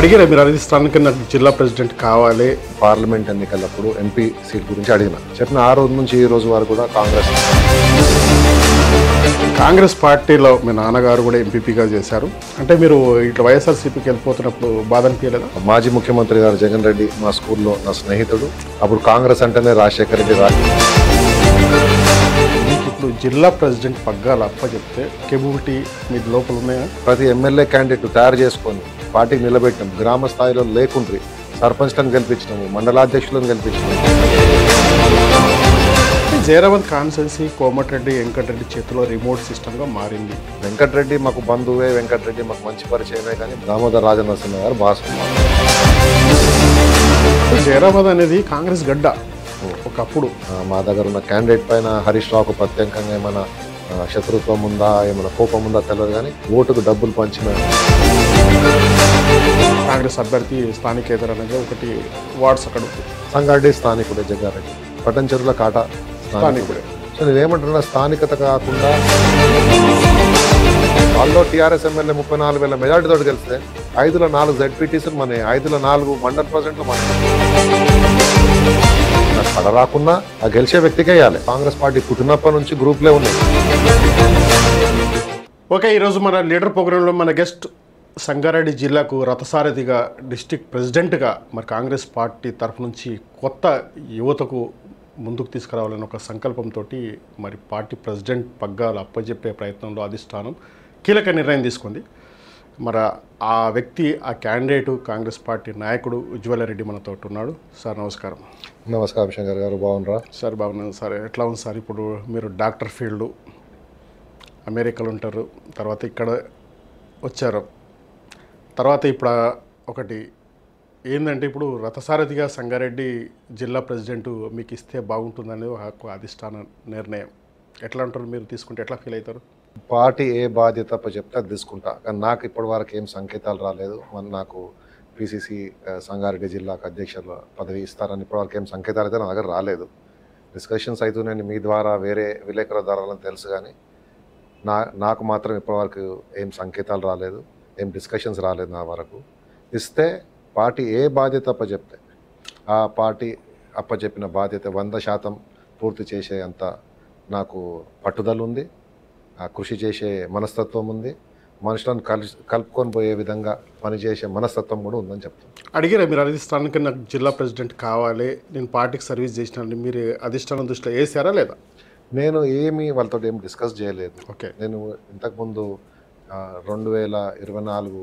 అడిగారా మీరు అనేది స్థానిక నాకు జిల్లా ప్రెసిడెంట్ కావాలి? పార్లమెంట్ ఎన్నికలప్పుడు ఎంపీ సీట్ గురించి అడిగిన చెప్పిన ఆ రోజు నుంచి ఈ రోజు వరకు కూడా కాంగ్రెస్ పార్టీలో మీ నాన్నగారు కూడా ఎంపీపీగా చేశారు. అంటే మీరు ఇట్లా వైఎస్ఆర్సీపీకి వెళ్ళిపోతున్నప్పుడు బాధ అనిపించలేదా? మాజీ ముఖ్యమంత్రి గారు జగన్ రెడ్డి మా స్కూల్లో నా స్నేహితుడు. అప్పుడు కాంగ్రెస్ అంటేనే రాజశేఖర రెడ్డి ఇప్పుడు జిల్లా ప్రెసిడెంట్ పగ్గాలు చెప్తే కేబిలిటీ మీ లోపల ఉన్నాయా? ప్రతి ఎమ్మెల్యే క్యాండిడేట్ తయారు చేసుకొని పార్టీకి నిలబెట్టినాం. గ్రామ స్థాయిలో లేకుండ్రి సర్పంచ్లను గెలిపించినాము, మండలాధ్యక్షులను గెలిపించినాము. జైరాబాద్ కాన్స్టిట్యున్సీ కోమటిరెడ్డి వెంకటరెడ్డి చేతిలో రిమోట్ సిస్టమ్గా మారింది. వెంకటరెడ్డి మాకు బంధువే, వెంకటరెడ్డి మాకు మంచి పరిచయమే, కానీ దామోదర్ రాజనరసింహ గారు బాగా. జైరాబాద్ అనేది కాంగ్రెస్ గడ్డ ఒకప్పుడు. మా దగ్గర ఉన్న క్యాండిడేట్ పైన హరీష్ రావుకు ప్రత్యేకంగా ఏమైనా శత్రుత్వం ఉందా, ఏమైనా కోపం ఉందా తెలియదు, కానీ ఓటుకు డబ్బులు పంచిన కాంగ్రెస్ అభ్యర్థి స్థానికేతర అనేది ఒకటి వార్డ్స్ అక్కడ సంగారెడ్డి స్థానికుడే, జగ్గారెడ్డి పట్టంచెరుల కాటా స్థానికుడే. సో నేనేమంటున్నా, స్థానికత కాకుండా వాళ్ళు టీఆర్ఎస్ ఎమ్మెల్యే 34,000 మెజార్టీతో గెలిస్తే 5లో 4 జెడ్పీటీసీలు మన, 5లో 4 మండల ప్రెసిడెంట్లు మన. పడ రాకున్నా ఆ గెలిచే వ్యక్తికే వేయాలి. కాంగ్రెస్ పార్టీ పుట్టినప్పటి నుంచి గ్రూప్లే ఉన్నాయి. ఓకే, ఈరోజు మన లీడర్ ప్రోగ్రాంలో మన గెస్ట్ సంగారెడ్డి జిల్లాకు రథసారథిగా, డిస్టిక్ ప్రెసిడెంట్గా మరి కాంగ్రెస్ పార్టీ తరఫు నుంచి కొత్త యువతకు ముందుకు తీసుకురావాలని ఒక సంకల్పంతో మరి పార్టీ ప్రెసిడెంట్ పగ్గాలు అప్పచెప్పే ప్రయత్నంలో అధిష్టానం కీలక నిర్ణయం తీసుకుంది. మరి ఆ వ్యక్తి, ఆ క్యాండిడేటు కాంగ్రెస్ పార్టీ నాయకుడు ఉజ్వలారెడ్డి మనతో ఉన్నాడు. సార్ నమస్కారం. నమస్కారం శంకర్ గారు, బాగున్నారా? సార్ బాగున్నాను సార్. ఎట్లా ఉంది సార్? ఇప్పుడు మీరు డాక్టర్ ఫీల్డ్, అమెరికాలో ఉంటారు, తర్వాత ఇక్కడ వచ్చారు, తర్వాత ఇప్పుడు ఒకటి ఏంటంటే ఇప్పుడు రథసారథిగా సంగారెడ్డి జిల్లా ప్రెసిడెంట్ మీకు ఇస్తే బాగుంటుందని ఒక అధిష్టాన నిర్ణయం. ఎట్లా అంటారు మీరు? తీసుకుంటే ఎట్లా ఫీల్ అవుతారు? పార్టీ ఏ బాధ్యత చెప్తే అది తీసుకుంటా, కానీ నాకు ఇప్పటి వరకు ఏం సంకేతాలు రాలేదు. నాకు పిసిసి సంగారెడ్డి జిల్లాకు అధ్యక్షుల పదవి ఇస్తారని ఇప్పటివరకు ఏం సంకేతాలు అయితే నా దగ్గర రాలేదు. డిస్కషన్స్ అవుతున్నాయని మీ ద్వారా వేరే విలేకరుదారులని తెలుసు, కానీ నాకు మాత్రం ఇప్పటివరకు ఏం సంకేతాలు రాలేదు, ఏం డిస్కషన్స్ రాలేదు నా వరకు. ఇస్తే పార్టీ ఏ బాధ్యత అప్పచెప్తే ఆ పార్టీ అప్పచెప్పిన బాధ్యత 100% పూర్తి చేసే అంత నాకు పట్టుదల ఉంది, ఆ కృషి చేసే మనస్తత్వం ఉంది, మనుషులను కలుపుకొని పోయే విధంగా పనిచేసే మనస్తత్వం కూడా ఉందని చెప్తాను. అడిగారా మీరు అనేది స్థానిక నాకు జిల్లా ప్రెసిడెంట్ కావాలి, నేను పార్టీకి సర్వీస్ చేసినాను, మీరు అధిష్టానం దృష్టిలో వేసారా లేదా? నేను ఏమీ వాళ్ళతో ఏం డిస్కస్ చేయలేదు. ఓకే, నేను ఇంతకుముందు 2024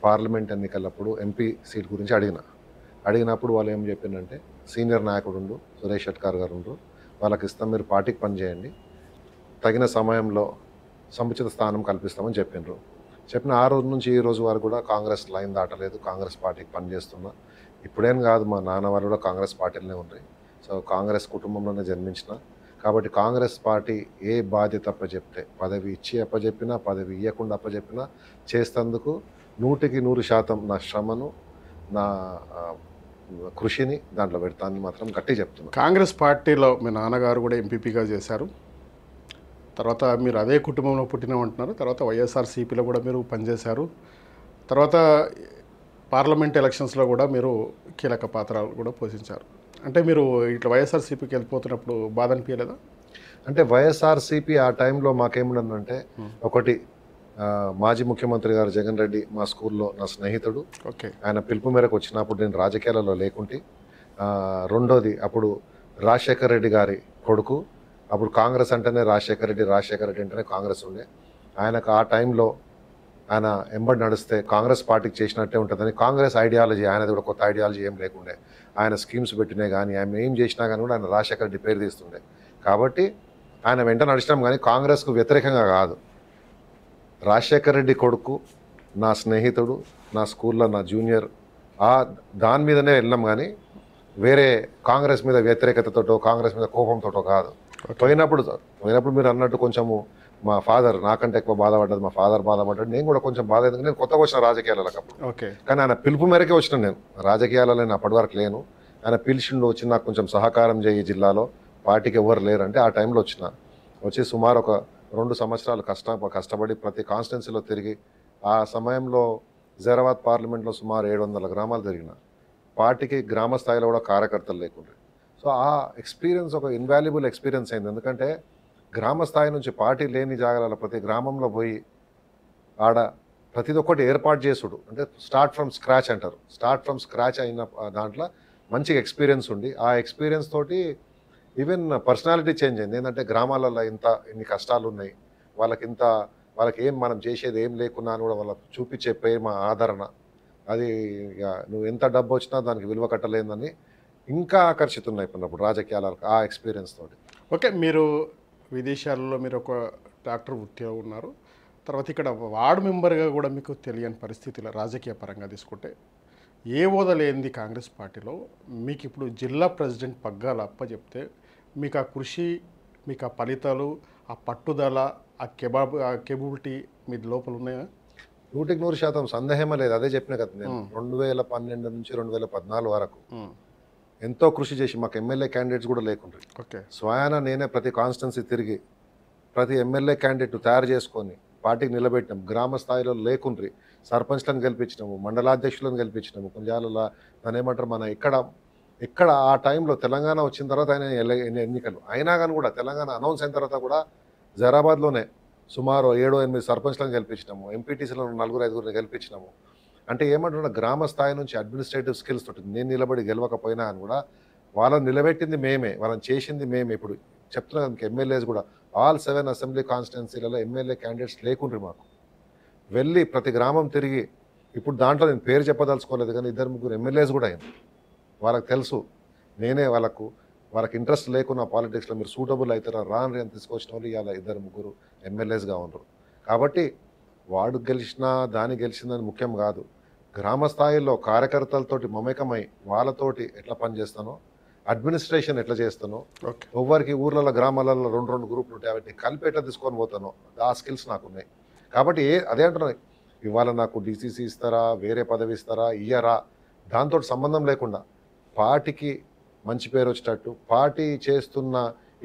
పార్లమెంట్ ఎన్నికలప్పుడు ఎంపీ సీట్ గురించి అడిగినప్పుడు వాళ్ళు ఏం చెప్పిందంటే, సీనియర్ నాయకుడు సురేష్ షెట్కార్ గారు ఉండ్రు, వాళ్ళకి ఇస్తాం, మీరు పార్టీకి పనిచేయండి, తగిన సమయంలో సముచిత స్థానం కల్పిస్తామని చెప్పిన ఆ రోజు నుంచి ఈ రోజు వరకు కూడా కాంగ్రెస్ లైన్ దాటలేదు, కాంగ్రెస్ పార్టీకి పనిచేస్తున్నా. ఇప్పుడేం కాదు, మా నాన్న వాళ్ళు కూడా కాంగ్రెస్ పార్టీలోనే ఉన్నాయి. సో కాంగ్రెస్ కుటుంబంలోనే జన్మించిన కాబట్టి కాంగ్రెస్ పార్టీ ఏ బాధ్యత అప్పచెప్తే, పదవి ఇచ్చి అప్పచెప్పినా, పదవి ఇవ్వకుండా అప్పచెప్పినా చేసేందుకు 100% నా శ్రమను, నా కృషిని దాంట్లో పెడతానని మాత్రం గట్టి చెప్తున్నాను. కాంగ్రెస్ పార్టీలో మీ నాన్నగారు కూడా ఎంపీపీగా చేశారు, తర్వాత మీరు అదే కుటుంబంలో పుట్టినామంటున్నారు, తర్వాత వైఎస్ఆర్సీపీలో కూడా మీరు పనిచేశారు, తర్వాత పార్లమెంట్ ఎలక్షన్స్లో కూడా మీరు కీలక పాత్రలు కూడా పోషించారు. అంటే మీరు ఇట్లా వైఎస్ఆర్సీపీకి వెళ్ళిపోతున్నప్పుడు బాధ అనిపించలేదా? అంటే వైఎస్ఆర్సీపీ ఆ టైంలో మాకేముందంటే, ఒకటి మాజీ ముఖ్యమంత్రి గారు జగన్ రెడ్డి మా స్కూల్లో నా స్నేహితుడు. ఓకే, ఆయన పిలుపు మేరకు వచ్చినప్పుడు నేను రాజకీయాలలో లేకుంటే. రెండోది, అప్పుడు రాజశేఖర రెడ్డి గారి కొడుకు, అప్పుడు కాంగ్రెస్ అంటేనే రాజశేఖర రెడ్డి అంటేనే కాంగ్రెస్ ఉండే. ఆయనకు ఆ టైంలో ఆయన ఎంబడి నడిస్తే కాంగ్రెస్ పార్టీకి చేసినట్టే ఉంటుందని, కాంగ్రెస్ ఐడియాలజీ ఆయనది కూడా కొత్త ఐడియాలజీ ఏం లేకుండే. ఆయన స్కీమ్స్ పెట్టినా కానీ, ఆయన ఏం చేసినా కానీ కూడా ఆయన రాజశేఖర రెడ్డి పేరు తీస్తుండే. కాబట్టి ఆయన వెంట నడిచినాం, కానీ కాంగ్రెస్కు వ్యతిరేకంగా కాదు. రాజశేఖర రెడ్డి కొడుకు నా స్నేహితుడు, నా స్కూల్లో నా జూనియర్, దాని మీదనే వెళ్ళాం, కానీ వేరే కాంగ్రెస్ మీద వ్యతిరేకతతోటో కాంగ్రెస్ మీద కోపంతోటో కాదు. పోయినప్పుడు మీరు అన్నట్టు కొంచెము మా ఫాదర్ నాకంటే ఎక్కువ బాధపడ్డది, మా ఫాదర్ బాధపడ్డాడు, నేను కూడా కొంచెం బాధ, ఎందుకంటే నేను కొత్తగా వచ్చిన రాజకీయాలకు అప్పుడు. ఓకే, కానీ ఆయన పిలుపు మేరకే వచ్చిన, నేను రాజకీయాలలో నేను అప్పటి వరకు లేను. ఆయన పిలిచిండు, వచ్చి నాకు కొంచెం సహకారం చేయి, జిల్లాలో పార్టీకి ఎవరు లేరంటే ఆ టైంలో వచ్చి సుమారు ఒక 2 సంవత్సరాలు కష్టపడి ప్రతి కాన్స్టిట్యున్సీలో తిరిగి, ఆ సమయంలో హుజారాబాద్ పార్లమెంట్లో సుమారు 700 గ్రామాలు తిరిగిన. పార్టీకి గ్రామ స్థాయిలో కూడా కార్యకర్తలు లేకుండ్రి. సో ఆ ఎక్స్పీరియన్స్ ఒక ఇన్వాల్యుబుల్ ఎక్స్పీరియన్స్ అయింది. ఎందుకంటే గ్రామ స్థాయి నుంచి పార్టీ లేని జాగాలలో ప్రతి గ్రామంలో పోయి ఆడ ప్రతిది ఒక్కటి ఏర్పాటు చేసుడు, అంటే స్టార్ట్ ఫ్రమ్ స్క్రాచ్ అంటారు. స్టార్ట్ ఫ్రమ్ స్క్రాచ్ అయిన దాంట్లో మంచిగా ఎక్స్పీరియన్స్ ఉండి, ఆ ఎక్స్పీరియన్స్ తోటి ఈవెన్ పర్సనాలిటీ చేంజ్ అయింది. ఏంటంటే గ్రామాలలో ఇన్ని కష్టాలు ఉన్నాయి, వాళ్ళకి ఏం మనం చేసేది ఏం లేకున్నా అని కూడా వాళ్ళకి చూపించే ప్రేమ, ఆదరణ, అది ఇక నువ్వు ఎంత డబ్బు వచ్చినా దానికి విలువ కట్టలేదని ఇంకా ఆకర్షితున్నాయిపోయినప్పుడు రాజకీయాలకు ఆ ఎక్స్పీరియన్స్ తోటి. ఓకే, మీరు విదేశాలలో మీరు ఒక డాక్టర్ వృత్తిలో ఉన్నారు, తర్వాత ఇక్కడ వార్డు మెంబర్గా కూడా మీకు తెలియని పరిస్థితిలో రాజకీయ పరంగా తీసుకుంటే ఏ హోదా లేనిది కాంగ్రెస్ పార్టీలో మీకు ఇప్పుడు జిల్లా ప్రెసిడెంట్ పగ్గాలు అప్పచెప్తే మీకు ఆ కృషి, మీకు ఆ ఫలితాలు, ఆ పట్టుదల, ఆ కేబిలిటీ మీ లోపల ఉన్నాయా? 100% సందేహమే లేదు. అదే చెప్పిన కదా నేను 2012 నుంచి 2014 వరకు ఎంతో కృషి చేసి మాకు ఎమ్మెల్యే క్యాండిడేట్స్ కూడా లేకుండ్రి. ఓకే, స్వయాన నేనే ప్రతి కాన్స్టిట్యున్సీ తిరిగి ప్రతి ఎమ్మెల్యే క్యాండిడేట్ తయారు చేసుకొని పార్టీకి నిలబెట్టినాం. గ్రామ స్థాయిలో లేకుండ్రి సర్పంచ్లను గెలిపించినాము, మండలాధ్యక్షులను గెలిపించినాము. కొంచెాలలో దాని ఏమంటారు, మన ఇక్కడ ఆ టైంలో తెలంగాణ వచ్చిన తర్వాత ఆయన ఎన్నికలు అయినా కానీ కూడా తెలంగాణ అనౌన్స్ అయిన తర్వాత కూడా హుజారాబాద్లోనే సుమారు 7-8 సర్పంచ్లను గెలిపించినాము, ఎంపీటీసీలను 4-5 గెలిపించినాము. అంటే ఏమంటున్నా, గ్రామ స్థాయి నుంచి అడ్మినిస్ట్రేటివ్ స్కిల్స్ తోటి నేను నిలబడి గెలవకపోయినా అని కూడా వాళ్ళని నిలబెట్టింది మేమే, వాళ్ళని చేసింది మేమే. ఇప్పుడు చెప్తున్నా మీకు ఎమ్మెల్యేస్ కూడా ఆల్ 7 అసెంబ్లీ కాన్స్టిట్యున్సీలలో ఎమ్మెల్యే క్యాండిడేట్స్ లేకుండ్రి మాకు. వెళ్ళి ప్రతి గ్రామం తిరిగి, ఇప్పుడు దాంట్లో నేను పేరు చెప్పదలుచుకోలేదు కానీ 2-3 ఎమ్మెల్యేస్ కూడా అయింది. వాళ్ళకి తెలుసు నేనే వాళ్ళకి ఇంట్రెస్ట్ లేకున్నా పాలిటిక్స్లో మీరు సూటబుల్ అవుతారా రాని అని తీసుకొచ్చిన వాళ్ళు ఇవాళ 2-3 ఎమ్మెల్యేస్గా ఉన్నారు. కాబట్టి వాడు గెలిచినా దాని గెలిచిందని ముఖ్యం కాదు. గ్రామ స్థాయిలో కార్యకర్తలతోటి మమేకమై వాళ్ళతోటి ఎట్లా పనిచేస్తానో, అడ్మినిస్ట్రేషన్ ఎట్లా చేస్తానో, ఎవరికి ఊర్లలో గ్రామాలలో 2 గ్రూపులు ఉంటాయి, వాటిని కలిపి ఎట్లా తీసుకొని పోతానో ఆ స్కిల్స్ నాకు ఉన్నాయి. కాబట్టి అదే అంటున్నాను, ఇవాళ నాకు డీసీసీ ఇస్తారా, వేరే పదవి ఇస్తారా, ఇయ్యరా, దాంతో సంబంధం లేకుండా పార్టీకి మంచి పేరు వచ్చేటట్టు పార్టీ చేస్తున్న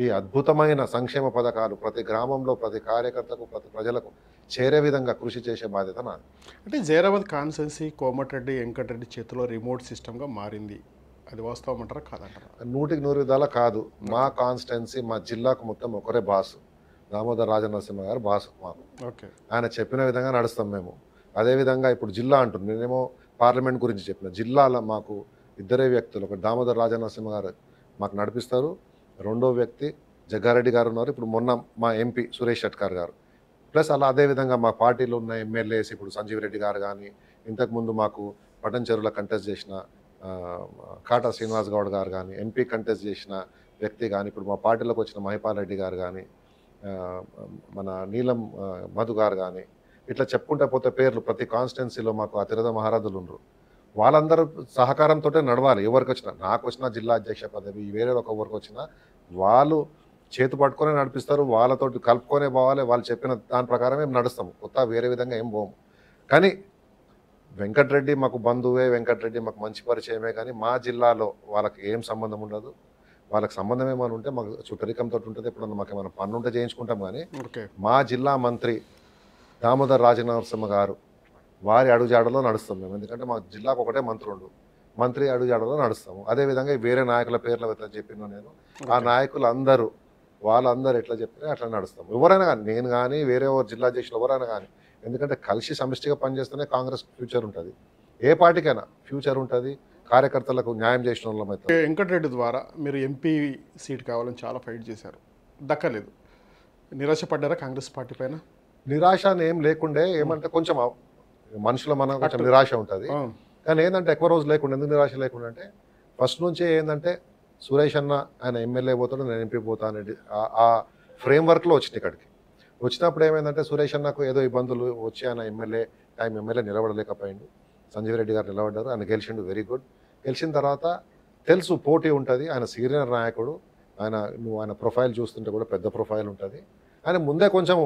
ఈ అద్భుతమైన సంక్షేమ పథకాలు ప్రతి గ్రామంలో ప్రతి కార్యకర్తకు ప్రతి ప్రజలకు చేరే విధంగా కృషి చేసే బాధ్యత నాది. అంటే జైరాబాద్ కాన్స్టిట్యున్సీ కోమటిరెడ్డి వెంకటరెడ్డి చేతిలో రిమోట్ సిస్టమ్గా మారింది, అది వాస్తవం అంటారా కాదంటారా? 100% కాదు. మా కాన్స్టిట్యున్సీ మా జిల్లాకు మొత్తం ఒకరే బాసు, దామోదర్ రాజనరసింహ గారు బాసు మాకు. ఓకే, ఆయన చెప్పిన విధంగా నడుస్తాం మేము. అదేవిధంగా ఇప్పుడు జిల్లా అంటుంది, నేనేమో పార్లమెంట్ గురించి చెప్పిన. జిల్లాలో మాకు 2 వ్యక్తులు, ఒక దామోదర్ రాజనరసింహ గారు మాకు నడిపిస్తారు, 2వ వ్యక్తి జగ్గారెడ్డి గారు ఉన్నారు, ఇప్పుడు మొన్న మా ఎంపీ సురేష్ షెట్కార్ గారు. ప్లస్ అలా అదేవిధంగా మా పార్టీలో ఉన్న ఎమ్మెల్యేస్ ఇప్పుడు సంజీవ్ రెడ్డి గారు కానీ, ఇంతకుముందు మాకు పటంచెరువులో కంటెస్ట్ చేసిన కాటా శ్రీనివాస్ గౌడ్ గారు కానీ, ఎంపీ కంటెస్ట్ చేసిన వ్యక్తి కానీ, ఇప్పుడు మా పార్టీలోకి వచ్చిన మహిపాల్ రెడ్డి గారు కానీ, మన నీలం మధు గారు కానీ, ఇట్లా చెప్పుకుంటా పోతే పేర్లు ప్రతి కాన్స్టిట్యున్సీలో మాకు అతిరథ మహారథులు ఉన్నారు. వాళ్ళందరూ సహకారంతో నడవాలి. ఎవరికి వచ్చినా, నాకు వచ్చిన జిల్లా అధ్యక్ష పదవి, వేరే ఎవరికి వచ్చినా వాళ్ళు చేతు పట్టుకొని నడిపిస్తారు, వాళ్ళతోటి కలుపుకొనే పోవాలి. వాళ్ళు చెప్పిన దాని ప్రకారం మేము నడుస్తాము, కొత్త వేరే విధంగా ఏం పోము. కానీ వెంకటరెడ్డి మాకు బంధువే, వెంకటరెడ్డి మాకు మంచి పరిచయమే, కానీ మా జిల్లాలో వాళ్ళకి ఏం సంబంధం ఉండదు. వాళ్ళకి సంబంధం ఏమైనా ఉంటే మాకు చుట్టరికంతో ఉంటుంది, ఎప్పుడన్నా మాకు ఏమైనా పన్ను ఉంటే చేయించుకుంటాం. కానీ మా జిల్లా మంత్రి దామోదర్ రాజనరసింహ గారు వారి అడుగుజాడలో నడుస్తాం మేము. ఎందుకంటే మా జిల్లాకు ఒకటే మంత్రి అడుగుజాడలో నడుస్తాము. అదేవిధంగా వేరే నాయకుల పేర్లు ఎట్లా చెప్పినా నేను, ఆ నాయకులు వాళ్ళందరూ ఎట్లా చెప్పినా అట్లా నడుస్తాము. ఎవరైనా కానీ, నేను కానీ వేరే జిల్లా అధ్యక్షులు ఎవరైనా కానీ, ఎందుకంటే కలిసి సమిష్టిగా పనిచేస్తేనే కాంగ్రెస్ ఫ్యూచర్ ఉంటుంది, ఏ పార్టీకైనా ఫ్యూచర్ ఉంటుంది, కార్యకర్తలకు న్యాయం చేసిన వాళ్ళం అయితే. వెంకటరెడ్డి ద్వారా మీరు ఎంపీ సీట్ కావాలని చాలా ఫైట్ చేశారు, దక్కలేదు, నిరాశపడ్డారా కాంగ్రెస్ పార్టీ పైన? నిరాశ ఏం లేకుండే, ఏమంటే కొంచెం మనుషుల మన కొంచెం నిరాశ ఉంటుంది. కానీ ఏంటంటే ఎక్కువ రోజు లేకుండా, ఎందుకు నిరాశ లేకుండా అంటే ఫస్ట్ నుంచే ఏంటంటే సురేష్ అన్న ఆయన ఎమ్మెల్యే పోతాడు, నేను ఎంపీ పోతాను అనేది ఆ ఫ్రేమ్వర్క్లో వచ్చింది. ఇక్కడికి వచ్చినప్పుడు ఏమైందంటే సురేష్ అన్నకు ఏదో ఇబ్బందులు వచ్చి ఆయన ఎమ్మెల్యే నిలబడలేకపోయిండు. సంజీవ్ రెడ్డి గారు నిలబడ్డారు, ఆయన గెలిచిండు, వెరీ గుడ్. గెలిచిన తర్వాత తెలుసు పోటీ ఉంటుంది, ఆయన సీనియర్ నాయకుడు, ఆయన ప్రొఫైల్ చూస్తుంటే కూడా పెద్ద ప్రొఫైల్ ఉంటుంది. ఆయన ముందే కొంచెం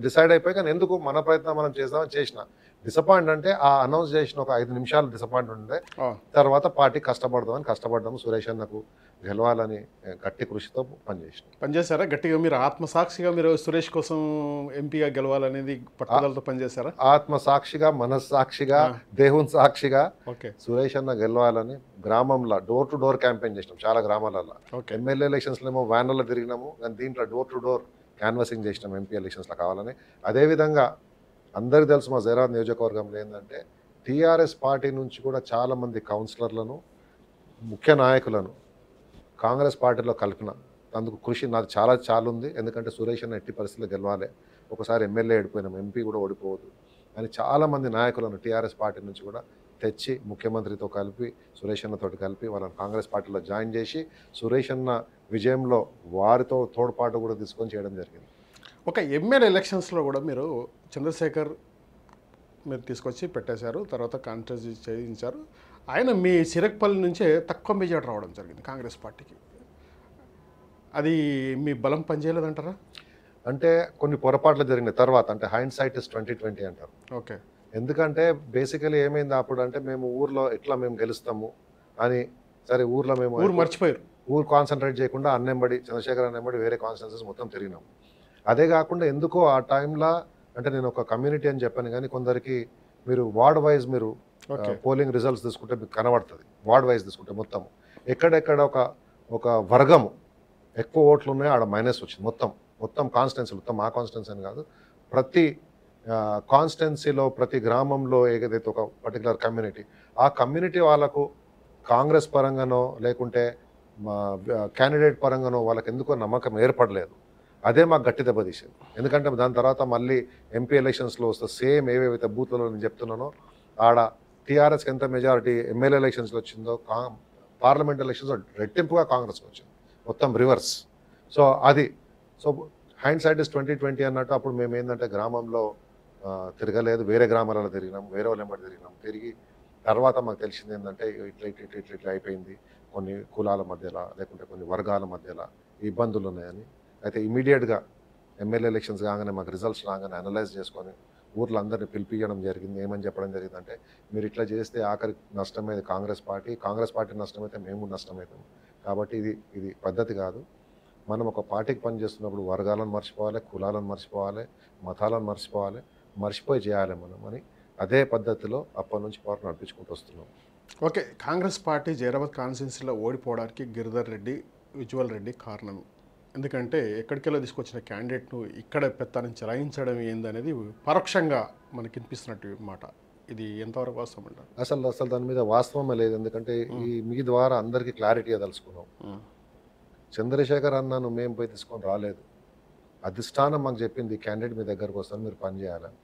డిసైడ్ అయిపోయి, కానీ ఎందుకు మన ప్రయత్నం మనం చేసిన డిసప్పాయింట్ అంటే ఆ అనౌన్స్ చేసిన ఒక 5 నిమిషాలు డిసప్పాయింట్ ఉండే. తర్వాత పార్టీ కష్టపడదామని కష్టపడ్డాము. సురేష్ అన్నకు గెలవాలని గట్టి కృషితో పనిచేసినాం. పనిచేశారా గట్టిగా? మీరు ఆత్మసాక్షిగా మీరు సురేష్ కోసం ఎంపీగా గెలవాలనేది పట్టుదలతో పనిచేశారా? ఆత్మసాక్షిగా, మనస్సాక్షిగా, దేవుని సాక్షిగా ఓకే. సురేష్ అన్న గెలవాలని గ్రామంలో డోర్ టు డోర్ క్యాంపెయిన్ చేసినాం చాలా గ్రామాలలో. ఓకే. ఎమ్మెల్యే ఎలక్షన్స్లో ఏమో వ్యాన్లలో తిరిగినాము, కానీ దీంట్లో డోర్ టు డోర్ క్యాన్వాసింగ్ చేసినాం ఎంపీ ఎలక్షన్స్లో కావాలని. అదేవిధంగా అందరికీ తెలుసు మా జైరాబాద్ నియోజకవర్గంలో ఏంటంటే టీఆర్ఎస్ పార్టీ నుంచి కూడా చాలామంది కౌన్సిలర్లను, ముఖ్య నాయకులను కాంగ్రెస్ పార్టీలో కలిపిన. అందుకు కృషి నాది చాలా ఉంది. ఎందుకంటే సురేష్ అన్న ఎట్టి పరిస్థితుల్లో గెలవాలి, ఒకసారి ఎమ్మెల్యే ఓడిపోయినాం, ఎంపీ కూడా ఓడిపోవద్దు అని చాలామంది నాయకులను టీఆర్ఎస్ పార్టీ నుంచి కూడా తెచ్చి ముఖ్యమంత్రితో కలిపి, సురేష్ అన్నతో కలిపి వాళ్ళని కాంగ్రెస్ పార్టీలో జాయిన్ చేసి సురేష్ అన్న విజయంలో వారితో తోడ్పాటు కూడా తీసుకొని చేయడం జరిగింది. ఒక ఎమ్మెల్యే ఎలక్షన్స్లో కూడా మీరు చంద్రశేఖర్ మీరు తీసుకొచ్చి పెట్టేశారు, తర్వాత కాంటెస్ట్ చేయించారు. ఆయన మీ సిరక్పల్లి నుంచే తక్కువ మెజార్టీ రావడం జరిగింది కాంగ్రెస్ పార్టీకి. అది మీ బలం పనిచేయలేదంటారా? అంటే కొన్ని పొరపాట్లు జరిగిన తర్వాత, అంటే హైండ్ సైట్ ఇస్ 2020 అంటారు. ఓకే. ఎందుకంటే బేసికలీ ఏమైంది అప్పుడు అంటే మేము ఊర్లో ఎట్లా మేము గెలుస్తాము అని, సరే ఊర్లో మేము ఊరు మర్చిపోయారు, ఊరు కాన్సన్ట్రేట్ చేయకుండా అన్నెంబడి చంద్రశేఖర్ అన్నెంబడి వేరే కాన్స్టిట్యున్సీస్ మొత్తం తిరిగినాం. అదే కాకుండా ఎందుకో ఆ టైంలో అంటే నేను ఒక కమ్యూనిటీ అని చెప్పాను, కానీ కొందరికి మీరు వార్డ్ వైజ్ మీరు పోలింగ్ రిజల్ట్స్ తీసుకుంటే మీకు కనబడుతుంది. వార్డ్ వైజ్ తీసుకుంటే మొత్తం ఎక్కడెక్కడ ఒక వర్గము ఎక్కువ ఓట్లు ఉన్నాయో ఆడ మైనస్ వచ్చింది. మొత్తం కాన్స్టిట్యున్సీ, మొత్తం మా కాన్స్టిట్యున్సీ అని కాదు, ప్రతి కాన్స్టిట్యున్సీలో ప్రతి గ్రామంలో ఏదైతే ఒక పర్టికులర్ కమ్యూనిటీ, ఆ కమ్యూనిటీ వాళ్ళకు కాంగ్రెస్ పరంగానో లేకుంటే క్యాండిడేట్ పరంగానో వాళ్ళకి ఎందుకో నమ్మకం ఏర్పడలేదు. అదే మాకు గట్టి దెబ్బతీసింది. ఎందుకంటే దాని తర్వాత మళ్ళీ ఎంపీ ఎలక్షన్స్లో వస్తే సేమ్ ఏవేవైతే బూత్లలో నేను చెప్తున్నానో ఆడ టీఆర్ఎస్కి ఎంత మెజారిటీ ఎమ్మెల్యే ఎలక్షన్స్లో వచ్చిందో పార్లమెంట్ ఎలక్షన్స్లో రెట్టింపుగా కాంగ్రెస్కి వచ్చింది, మొత్తం reverse. So hindsight is 2020 అన్నట్టు అప్పుడు మేము ఏంటంటే గ్రామంలో తిరగలేదు, వేరే గ్రామాలలో తిరిగినాం, వేరే వాళ్ళ వెంబడి తిరిగి తర్వాత మాకు తెలిసింది ఏంటంటే ఇట్లా అయిపోయింది, కొన్ని కులాల మధ్యలో లేకుంటే కొన్ని వర్గాల మధ్యలో ఇబ్బందులు ఉన్నాయని. అయితే ఇమీడియట్గా ఎమ్మెల్యే ఎలక్షన్స్ కాగానే మాకు రిజల్ట్స్ రాగానే అనలైజ్ చేసుకొని ఊర్లో అందరినీ పిలిపించడం జరిగింది. ఏమని చెప్పడం జరిగిందంటే మీరు ఇట్లా చేస్తే ఆఖరి నష్టమైంది కాంగ్రెస్ పార్టీ నష్టమైతే మేము నష్టమవుతాం, కాబట్టి ఇది పద్ధతి కాదు. మనం ఒక పార్టీకి పనిచేస్తున్నప్పుడు వర్గాలను మర్చిపోవాలి, కులాలను మర్చిపోవాలి, మతాలను మర్చిపోయి చేయాలి మనం అని అదే పద్ధతిలో అప్పటి నుంచి పార్టీ నడిపించుకుంటూ వస్తున్నాం. ఓకే. కాంగ్రెస్ పార్టీ జైరాబాద్ కాన్స్టిట్యున్సీలో ఓడిపోవడానికి గిరిధర్ రెడ్డి, ఉజ్వల్ రెడ్డి కారణం. ఎందుకంటే ఎక్కడికెళ్ళో తీసుకొచ్చిన క్యాండిడేట్ను ఇక్కడ పెత్తాన్ని చెలాయించడం ఏందనేది పరోక్షంగా మనకి వినిపిస్తున్నట్టు మాట. ఇది ఎంతవరకు వాస్తవం అంటారు? అసలు దాని మీద వాస్తవమే లేదు. ఎందుకంటే మీ ద్వారా అందరికీ క్లారిటీగా తెలుసుకున్నాం. చంద్రశేఖర్ అన్నను మేము పోయి తీసుకొని రాలేదు. అధిష్టానం మాకు చెప్పింది క్యాండిడేట్ మీ దగ్గరకు వస్తాను, మీరు పని చేయాలని.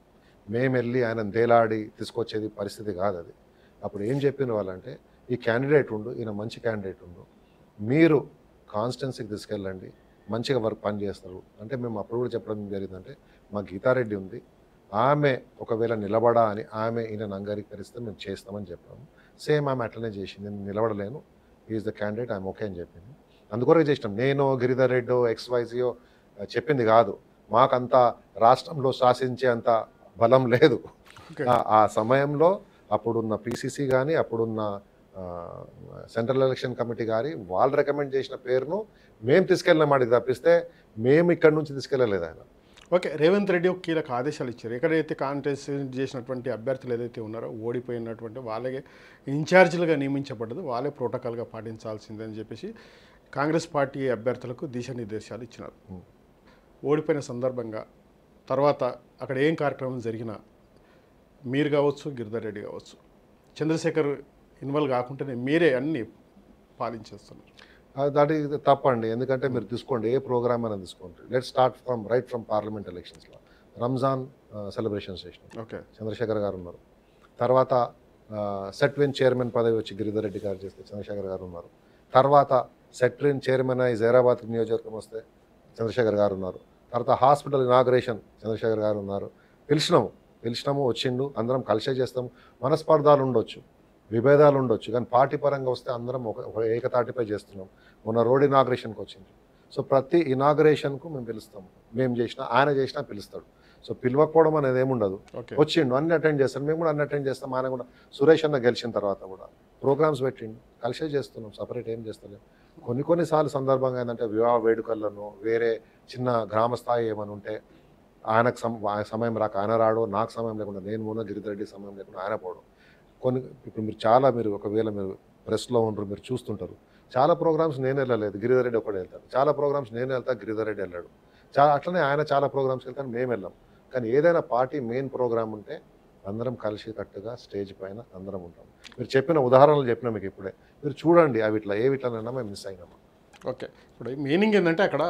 మేము వెళ్ళి ఆయన దేలాడి తీసుకొచ్చేది పరిస్థితి కాదు అది. అప్పుడు ఏం చెప్పిన వాళ్ళంటే ఈ క్యాండిడేట్ ఉండు, ఈయన మంచి క్యాండిడేట్ ఉండు, మీరు కాన్స్టిట్యున్సీకి తీసుకెళ్ళండి, మంచిగా వర్క్ పని చేస్తారు అంటే. మేము అప్పుడు కూడా చెప్పడం జరిగిందంటే మా గీతారెడ్డి ఉంది, ఆమె ఒకవేళ నిలబడా అని ఆమె ఈయనను అంగీకరిస్తే మేము చేస్తామని చెప్పాము. సేమ్ ఆమె అట్లనే చేసింది. నేను నిలబడలేను, ఈజ్ ద క్యాండిడేట్, ఆమె ఓకే అని చెప్పింది. అందుకొరకు చేసినాం. నేను గిరిధర్ రెడ్డో XYZో చెప్పింది కాదు. మాకంత రాష్ట్రంలో శాసించే అంత బలం లేదు. ఆ సమయంలో అప్పుడున్న PCC కానీ అప్పుడున్న సెంట్రల్ ఎలక్షన్ కమిటీ కానీ వాళ్ళు రికమెండ్ చేసిన పేరును మేము తీసుకెళ్ళినాం. తప్పిస్తే మేము ఇక్కడ నుంచి తీసుకెళ్ళలేదు ఆయన. ఓకే. రేవంత్ రెడ్డి ఒక కీలక ఆదేశాలు ఇచ్చారు. ఎక్కడైతే కాంటెస్ట్ చేసినటువంటి అభ్యర్థులు ఏదైతే ఉన్నారో ఓడిపోయినటువంటి వాళ్ళకే ఇన్ఛార్జీలుగా నియమించబడ్డదు, వాళ్ళే ప్రోటోకాల్గా పాటించాల్సిందని చెప్పేసి కాంగ్రెస్ పార్టీ అభ్యర్థులకు దిశానిర్దేశాలు ఇచ్చినారు. ఓడిపోయిన సందర్భంగా తర్వాత అక్కడ ఏం కార్యక్రమం జరిగినా మీరు కావచ్చు, గిరిధర్ రెడ్డి కావచ్చు, చంద్రశేఖర్ ఇన్వాల్వ్ కాకుండానే మీరే అన్ని పాలించేస్తున్నారు. దాటి తప్పండి. ఎందుకంటే మీరు తీసుకోండి, ఏ ప్రోగ్రామ్ అయినా తీసుకోండి. లెట్ స్టార్ట్ ఫ్రమ్ పార్లమెంట్ ఎలక్షన్స్లో రంజాన్ సెలబ్రేషన్స్ చేసినాం. ఓకే. చంద్రశేఖర్ గారు ఉన్నారు. తర్వాత సెట్విన్ చైర్మన్ పదవి వచ్చి గిరిధర్ రెడ్డి గారు చేస్తే చంద్రశేఖర్ గారు ఉన్నారు. తర్వాత సెట్విన్ చైర్మన్ అయి జైరాబాద్ నియోజకవర్గం వస్తే చంద్రశేఖర్ గారు ఉన్నారు. తర్వాత హాస్పిటల్ ఇనాగ్రేషన్ చంద్రశేఖర్ గారు ఉన్నారు. పిలిచినాము, వచ్చిండు, అందరం కలిసే చేస్తాము. మనస్పర్ధాలు ఉండొచ్చు, విభేదాలు ఉండొచ్చు, కానీ పార్టీ పరంగా వస్తే అందరం ఒక ఏకతాటిపై చేస్తున్నాం. మొన్న రోడ్ ఇనాగ్రేషన్కి వచ్చింది. సో ప్రతి ఇనాగ్రేషన్కు మేము పిలుస్తాము. మేము చేసినా ఆయన చేసినా పిలుస్తాడు. సో పిలవకపోవడం అనేది ఏముండదు. వచ్చిండు, అన్ని అటెండ్ చేస్తాడు, మేము కూడా అన్ని అటెండ్ చేస్తాం. ఆయన కూడా సురేష్ అన్న గెలిచిన తర్వాత కూడా ప్రోగ్రామ్స్ పెట్టిండు, కలిసే చేస్తున్నాం, సపరేట్ ఏం చేస్తలేం. కొన్నిసార్లు సందర్భంగా ఏంటంటే వివాహ వేడుకలను వేరే చిన్న గ్రామ స్థాయి ఏమైనా ఉంటే ఆయనకు సమయం రాక ఆయన రాడు, నాకు సమయం లేకుండా నేను పోను, గిరిధర్ రెడ్డి సమయం లేకుండా ఆయన పోవడం. ఇప్పుడు మీరు ఒకవేళ మీరు ప్రెస్లో ఉండరు, మీరు చూస్తుంటారు, చాలా ప్రోగ్రామ్స్ నేను వెళ్ళలేదు, గిరిధర్ రెడ్డి ఒకటే వెళ్తాడు. చాలా ప్రోగ్రామ్స్ నేను వెళ్తా, గిరిధర్ రెడ్డి వెళ్ళాడు. అట్లనే ఆయన చాలా ప్రోగ్రామ్స్కి వెళ్తాను, మేము వెళ్ళాం. కానీ ఏదైనా పార్టీ మెయిన్ ప్రోగ్రామ్ ఉంటే అందరం కలిసి కట్టుగా స్టేజ్ పైన అందరం ఉంటాం. మీరు చెప్పిన ఉదాహరణలు చెప్పినా మీకు ఇప్పుడే, మీరు చూడండి అవి ఇట్లా ఏవిట్లనైనా మేము మిస్ అయినాము. ఓకే, ఇప్పుడు మీనింగ్ ఏంటంటే అక్కడ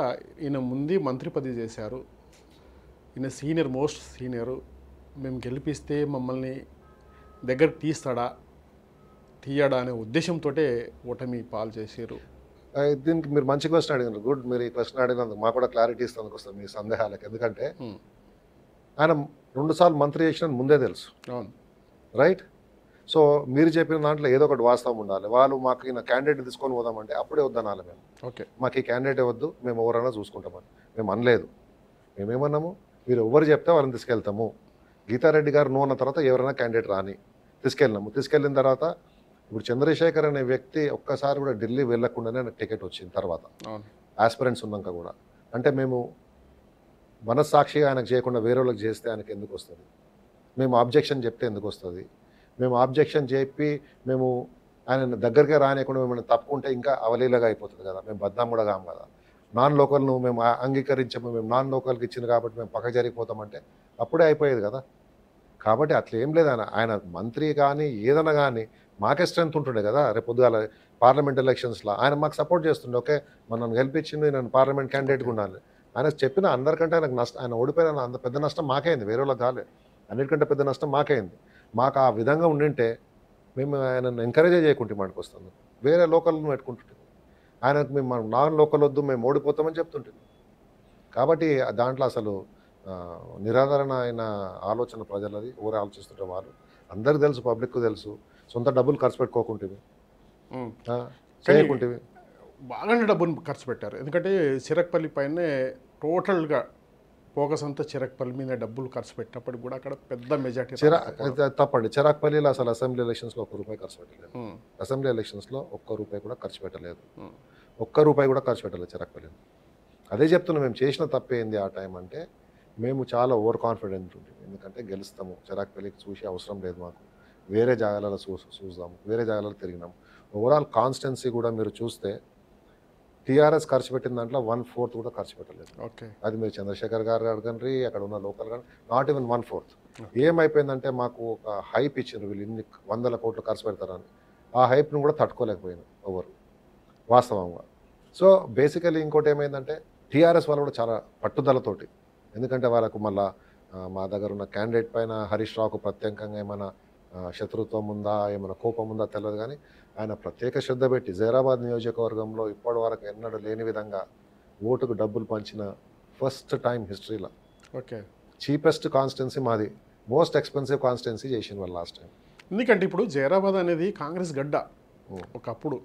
ఈయన ముందు మంత్రి పదవి చేశారు, ఈయన సీనియర్, మోస్ట్ సీనియరు, మేము గెలిపిస్తే మమ్మల్ని దగ్గరకు తీయడా అనే ఉద్దేశంతో ఓటమి పాలు చేశారు. దీనికి మీరు మంచి క్వశ్చన్ అడిగినారు, గుడ్. మీరు ఈ క్వశ్చన్ అడిగినందుకు మాకు కూడా క్లారిటీ ఇస్తానికి వస్తుంది మీ సందేహాలకు. ఎందుకంటే ఆయన 2 సార్లు మంత్రి చేసిన ముందే తెలుసు, అవును, రైట్? సో మీరు చెప్పిన దాంట్లో ఏదో ఒకటి వాస్తవం ఉండాలి. వాళ్ళు మాకు ఈయన క్యాండిడేట్ తీసుకొని పోదామంటే అప్పుడే వద్దనాలి మేము. ఓకే, మాకు ఈ క్యాండిడేటే వద్దు, మేము ఎవరైనా చూసుకుంటామని మేము అనలేదు. మేమేమన్నాము, మీరు ఎవరు చెప్తే వాళ్ళని తీసుకెళ్తాము. గీతారెడ్డి గారు నో అన్న తర్వాత ఎవరైనా క్యాండిడేట్ రాని తీసుకెళ్ళినాము. తీసుకెళ్ళిన తర్వాత ఇప్పుడు చంద్రశేఖర్ అనే వ్యక్తి ఒక్కసారి కూడా ఢిల్లీ వెళ్లకుండానే నాకు టికెట్ వచ్చింది తర్వాత, ఆస్పిరెంట్స్ ఉన్నాక కూడా. అంటే మేము మనస్సాక్షిగా ఆయనకు చేయకుండా వేరే వాళ్ళకి చేస్తే ఆయనకి ఎందుకు వస్తుంది? మేము ఆబ్జెక్షన్ చెప్తే ఎందుకు వస్తుంది? మేము ఆబ్జెక్షన్ చెప్పి మేము ఆయన దగ్గరకే రానియకుండా మేము తప్పుకుంటే ఇంకా అవలీలగా అయిపోతుంది కదా, మేము బద్నాం కూడా కాము కదా. నాన్ లోకల్ను మేము అంగీకరించాము, మేము నాన్ లోకల్కి ఇచ్చింది కాబట్టి మేము పక్క జరిగిపోతామంటే అప్పుడే అయిపోయేది కదా. కాబట్టి అట్లా ఏం లేదు, ఆయన మంత్రి కానీ ఏదైనా కానీ మాకే స్ట్రెంత్ ఉంటుండే కదా. రేపు పొద్దుగాల పార్లమెంట్ ఎలక్షన్స్లో ఆయన మాకు సపోర్ట్ చేస్తుండే. ఓకే, మనం గెలిపించింది, నేను పార్లమెంట్ క్యాండిడేట్గా ఉండాలి ఆయన చెప్పిన అందరికంటే ఆయనకు నష్టం, ఆయన ఓడిపోయిన అంత పెద్ద నష్టం మాకైంది, వేరే వాళ్ళకి కాలేదు. అన్నిటికంటే పెద్ద నష్టం మాకైంది. మాకు ఆ విధంగా ఉండింటే మేము ఆయనను ఎంకరేజ్ చేయకుంటే మనకు వస్తుంది, వేరే లోకల్ను పెట్టుకుంటుంటే. ఆయనకు మేము నాన్ లోకల్ వద్దు, మేము ఓడిపోతామని చెప్తుంటుంది. కాబట్టి దాంట్లో అసలు నిరాదరణ అయిన ఆలోచన ప్రజలది. ఊరే ఆలోచిస్తుంటే వాళ్ళు అందరికి తెలుసు, పబ్లిక్కు తెలుసు, సొంత డబ్బులు ఖర్చు పెట్టుకోకుంటేవి చేయకుంటేవి బాగానే డబ్బులు ఖర్చు పెట్టారు. ఎందుకంటే చిరక్పల్లి పైనే టోటల్గా ఫోకస్ అంతా చిరక్పల్లి మీద డబ్బులు ఖర్చు పెట్టినప్పటికి కూడా అక్కడ పెద్ద మెజార్టీ తప్పండి. చిరాక్పల్లిలో అసలు అసెంబ్లీ ఎలక్షన్స్లో ₹1 ఖర్చు పెట్టలేదు. అసెంబ్లీ ఎలక్షన్స్లో ₹1 కూడా ఖర్చు పెట్టలేదు. ₹1 కూడా ఖర్చు పెట్టలేదు చిరాక్పల్లిలో. అదే చెప్తున్నాం, మేము చేసిన తప్పేంది ఆ టైం అంటే మేము చాలా ఓవర్ కాన్ఫిడెంట్ ఉంటుంది. ఎందుకంటే గెలుస్తాము, చిరాక్పల్లికి చూసే అవసరం లేదు మాకు, వేరే జాగాలలో చూద్దాము, వేరే జాగాలలో తిరిగినాము. ఓవరాల్ కాన్స్టెన్సీ కూడా మీరు చూస్తే టీఆర్ఎస్ ఖర్చు పెట్టిన దాంట్లో 1/4 కూడా ఖర్చు పెట్టలేదు. ఓకే, అది మీరు చంద్రశేఖర్ గారు అడగండి, అక్కడ ఉన్న లోకల్ కానీ నాట్ ఈవెన్ 1/4. ఏమైపోయిందంటే మాకు ఒక హైప్ ఇచ్చారు, వీళ్ళు ఇన్ని 100 కోట్లు ఖర్చు పెడతారని. ఆ హైప్ను కూడా తట్టుకోలేకపోయింది ఎవరు వాస్తవంగా. సో బేసికలీ ఇంకోటి ఏమైందంటే టీఆర్ఎస్ వాళ్ళు కూడా చాలా పట్టుదలతోటి, ఎందుకంటే వాళ్ళకు మళ్ళీ మా దగ్గర ఉన్న క్యాండిడేట్ పైన హరీష్ రావుకు ప్రత్యేకంగా ఏమైనా శత్రుత్వం ఉందా, ఏమైనా కోపం ఉందా తెలియదు, కానీ ఆయన ప్రత్యేక శ్రద్ధ పెట్టి జైరాబాద్ నియోజకవర్గంలో ఇప్పటి వరకు ఎన్నడూ లేని విధంగా ఓటుకు డబ్బులు పంచిన ఫస్ట్ టైం హిస్టరీలో. ఓకే, చీపెస్ట్ కాన్స్టిట్యున్సీ మాది, మోస్ట్ ఎక్స్పెన్సివ్ కాన్స్టిట్యున్సీ చేసిన వాళ్ళు లాస్ట్ టైం. ఎందుకంటే ఇప్పుడు జైరాబాద్ అనేది కాంగ్రెస్ గడ్డ ఒకప్పుడు,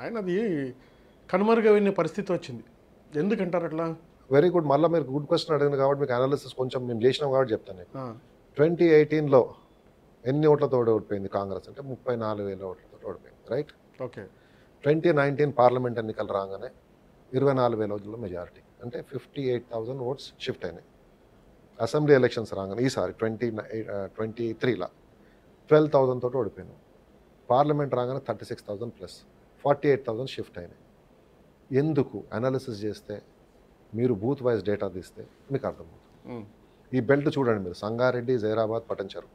ఆయన అది కనుమరుగైన పరిస్థితి వచ్చింది. ఎందుకంటారు అట్లా? Very good. మళ్ళీ మీరు గుడ్ క్వశ్చన్ అడిగింది కాబట్టి మీకు అనాలిసిస్ కొంచెం మేము చేసినాం కాబట్టి చెప్తాను. 2018లో ఎన్ని ఓట్లతో ఓడిపోయింది కాంగ్రెస్ అంటే 34,000 ఓట్లతో ఓడిపోయింది, రైట్? ఓకే. 2019 పార్లమెంట్ ఎన్నికలు రాగానే 24,000 ఓట్ల మెజారిటీ, అంటే 58,000 ఓట్స్ షిఫ్ట్ అయినాయి. అసెంబ్లీ ఎలక్షన్స్ రాగానే ఈసారి 2023లో 12,000 తోటి ఓడిపోయినాం. పార్లమెంట్ రాగానే 36,000 ప్లస్ 48,000 షిఫ్ట్ అయినాయి. ఎందుకు అనాలిసిస్ చేస్తే మీరు బూత్ వైజ్ డేటా తీస్తే మీకు అర్థమవుతుంది. ఈ బెల్ట్ చూడండి మీరు, Sangareddy, Zaheerabad, Patancheru,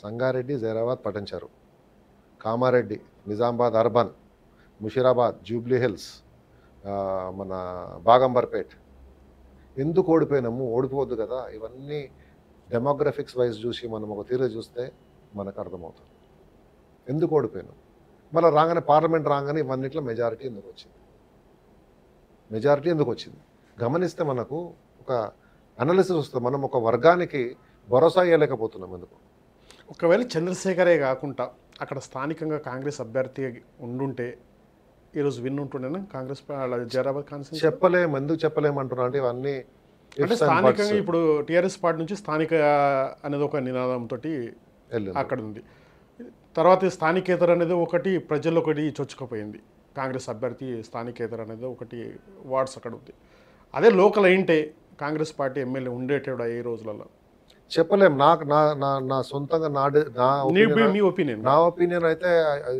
Sangareddy, Zaheerabad, Patancheru, Kamareddy, Nizamabad urban, Musheerabad, Jubilee hills, మన బాగంబర్పేట్. ఎందుకు ఓడిపోయినాము? ఓడిపోవద్దు కదా. ఇవన్నీ డెమోగ్రఫిక్స్ వైజ్ చూసి మనం ఒక తీరు చూస్తే మనకు అర్థమవుతుంది ఎందుకు ఓడిపోయినాం. మళ్ళీ రాగానే పార్లమెంట్ రాగానే ఇవన్నిట్లో మెజారిటీ ఎందుకు వచ్చింది, మెజారిటీ ఎందుకు వచ్చింది గమనిస్తే మనకు ఒక అనాలిసిస్ వస్తుంది. మనం ఒక వర్గానికి భరోసా ఇవ్వలేకపోతున్నాం ఎందుకు. ఒకవేళ చంద్రశేఖరే కాకుండా అక్కడ స్థానికంగా కాంగ్రెస్ అభ్యర్థి ఉండుంటే ఈరోజు విన్ ఉంటుండేనా కాంగ్రెస్ జైరాబాద్ కాన్స్టిట్యూన్సీ? చెప్పలేము. ఎందుకు చెప్పలేమంటున్నా అంటే ఇవన్నీ అంటే స్థానికంగా ఇప్పుడు టీఆర్ఎస్ పార్టీ నుంచి స్థానిక అనేది ఒక నినాదంతో అక్కడ ఉంది. తర్వాత స్థానికేతర అనేది ఒకటి ప్రజల్లో ఒకటి చొచ్చుకుపోయింది. కాంగ్రెస్ అభ్యర్థి స్థానికేతర అనేది ఒకటి వార్డ్స్ అక్కడ ఉంది. అదే లోకల్ అయింటే కాంగ్రెస్ పార్టీ ఎమ్మెల్యే ఉండేటాడు ఈ రోజులలో. చెప్పలేం. నాకు నా నా నా సొంతంగా మీ ఒపీనియన్ నా ఒపీనియన్ అయితే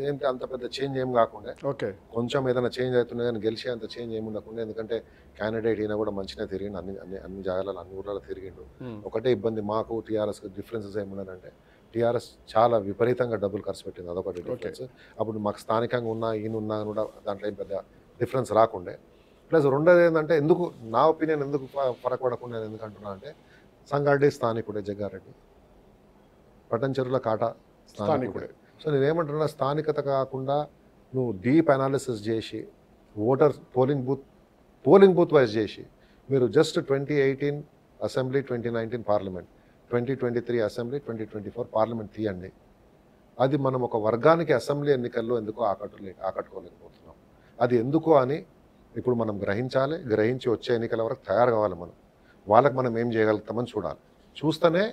ఏంటి అంత పెద్ద చేంజ్ ఏం కాకుండా ఓకే కొంచెం ఏదైనా చేంజ్ అవుతుంది కానీ గెలిచే అంత చేంజ్ ఏమి ఉండకుండా, ఎందుకంటే క్యాండిడేట్ ఈయన కూడా మంచిగా తిరిగిండు, అన్ని జాగాలలో అన్ని ఊర్లలో తిరిగిండు. ఒకటే ఇబ్బంది మాకు టీఆర్ఎస్కి డిఫరెన్సెస్ ఏమున్నదంటే టీఆర్ఎస్ చాలా విపరీతంగా డబ్బులు ఖర్చు పెట్టింది, అదొకటి డిఫరెన్స్. అప్పుడు మాకు స్థానికంగా ఉన్నా ఈయన ఉన్నా కూడా దాంట్లో ఏం పెద్ద డిఫరెన్స్ రాకుండే. ప్లస్ రెండోది ఏంటంటే ఎందుకు నా ఒపీనియన్ ఎందుకు ఫరక్ పడకుండా నేను ఎందుకు అంటున్నా అంటే సంగారెడ్డి స్థానికుడే, జగ్గారెడ్డి పట్టంచెరుల కాటా స్థానికుడే. సో నేనేమంటున్నా స్థానికత కాకుండా నువ్వు డీప్ అనాలిసిస్ చేసి ఓటర్ పోలింగ్ బూత్ వైజ్ చేసి మీరు just 2018 assembly 2019 parliament 2023 assembly 2024 parliament తీయండి. అది మనం ఒక వర్గానికి అసెంబ్లీ ఎన్నికల్లో ఎందుకో ఆకట్టుకోలేకపోతున్నాం. అది ఎందుకో అని ఇప్పుడు మనం గ్రహించి వచ్చే ఎన్నికల వరకు తయారు కావాలి. వాళ్ళకి మనం ఏం చేయగలుగుతామని చూడాలి. చూస్తేనే